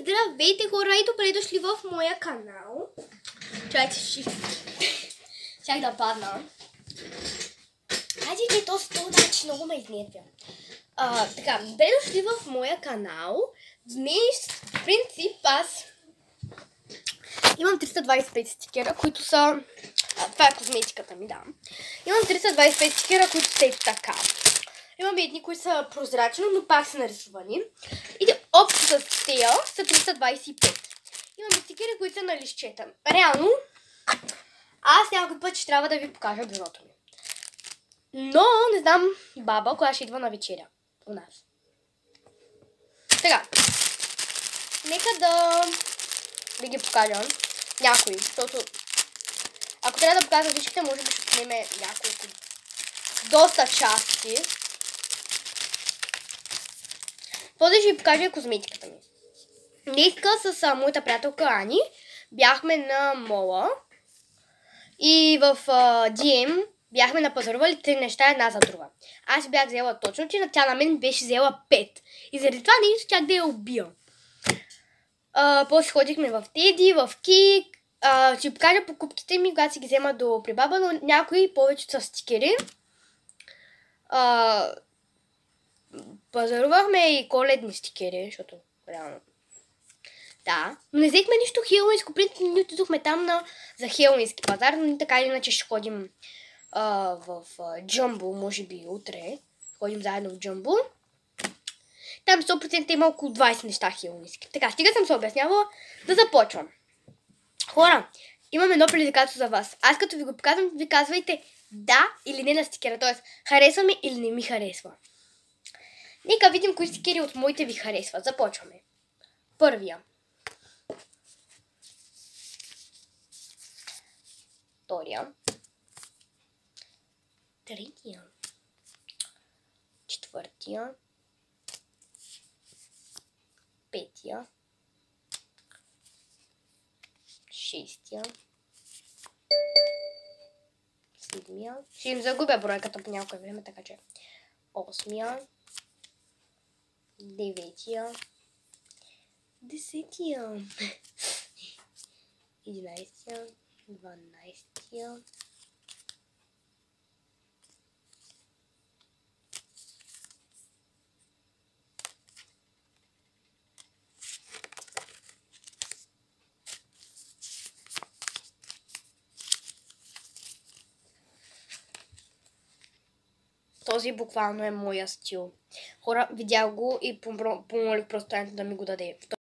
Здравейте хора и добре дошли в моя канал. Чакайте, чак да падна. Айде, че то значи много ме изнервя. Така, добре дошли в моя канал. Днес, в принцип, аз имам 325 стикера, които са... това е козметиката ми, да. Имам 325 стикера, които са така. Имаме едни, които са прозрачни, но пак са нарисувани. И общо с тея са 325. Имаме стикери, които са на листчета. Реално, аз някой път ще трябва да ви покажа бюрото ми. Но не знам баба, кога ще идва на вечеря у нас. Така, нека да ги покажа някои, защото ако трябва да покажа всичките, може би ще отнеме няколко доста части. После ще ви покажа козметиката ми. Днеска с моята приятелка Ани бяхме на мола и в DM бяхме напазарували 3 неща една за друга. Аз бях взела точно, че тя на мен беше взела 5. И заради това не исках да я убия. После ходихме в Теди, в Кик. Ще ви покажа покупките ми, когато си ги взема до прибаба, но някои повече са стикери. Пазарувахме и коледни стикери, защото реално. Да, но не взехме нищо хелуинско. Принцип ние отидохме там за хелуински пазар, но така или иначе ще ходим в Джамбо, може би утре. Ходим заедно в Джамбо. Там 100% има около 20 неща хелуински. Така, стига съм се обяснявала, да започвам. Хора, имам едно предизвикателство за вас. Аз като ви го показвам, ви казвайте да или не на стикера. Т.е. харесва ми или не ми харесва. Нека видим кои стикери от моите ви харесват. Започваме. Първия. Втория. Третия. Четвъртия. Петия. Шестия. Седмия. Ще им загубя бройката по някое време, така че. Осмия. Деветия. Десетия. 11, 12. Този буквално е моя стил. Хора, видях го и помолих просто да ми го даде.